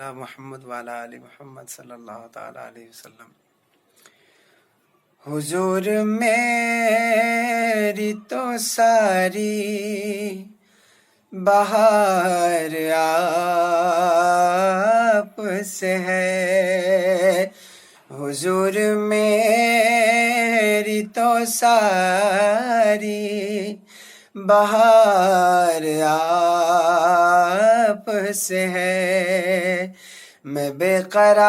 علی محمد وعلی آل محمد صلی اللہ تعالی علیہ وسلم۔ حضور میری تو ساری بہار آپ سے ہے، حضور میری تو ساری بہار آپ سے ہے۔ میں بے قرار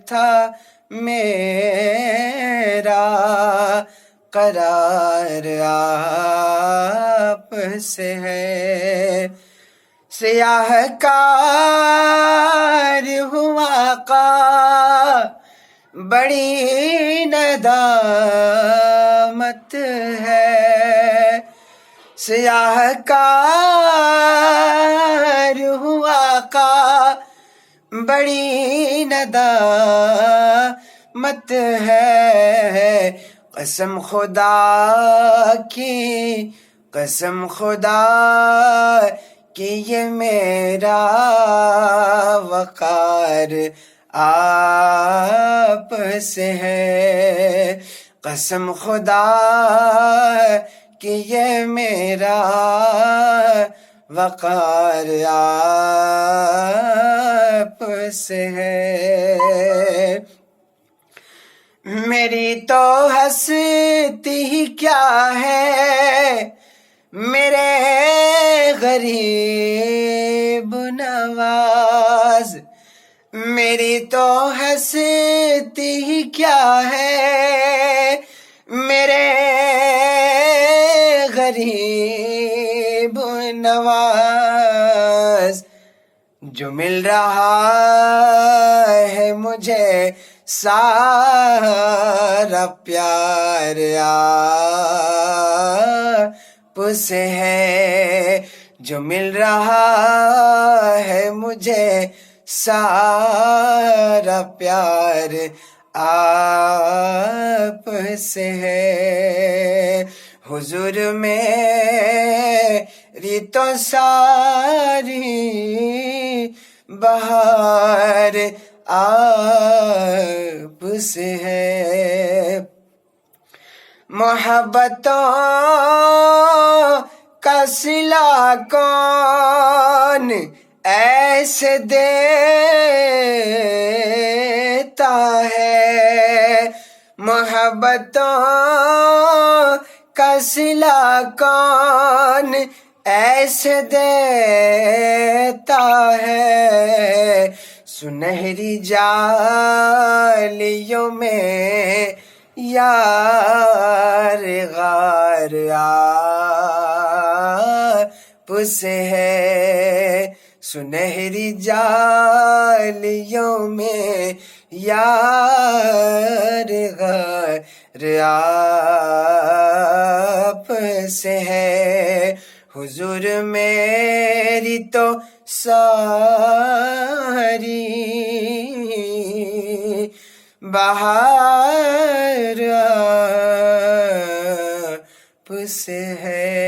تھا، میرا قرار آپ سے ہے۔ سیاہ کار ہوا آقا بڑی ندامت ہے، سیاہ کار ہوا آقا بڑی ندامت ہے۔ قسم خدا کی، قسم خدا کی یہ میرا وقار آپ سے ہے، قسم خدا کی یہ میرا وقار آپ سے ہے۔ میری تو ہستی ہی کیا ہے میرے غریب نواز، میری تو ہستی ہی کیا ہے میرے غریب نواز، جو مل رہا ہے مجھے سارا پیار آپ سے ہے، جو مل رہا ہے مجھے سارا پیار آپ سے ہے۔ حضور میری تو ساری بہار آپ سے ہے۔ محبتوں کا صلہ کون ایسے دیتا ہے، محبتوں کا صلہ کون ایسے دیتا ہے۔ سنہری جالیوں میں یار غار آپ سے ہے، سنہری جالیوں میں یار غار آپ سے ہے۔ حضور میری تو ساری بہار آپ سے ہے۔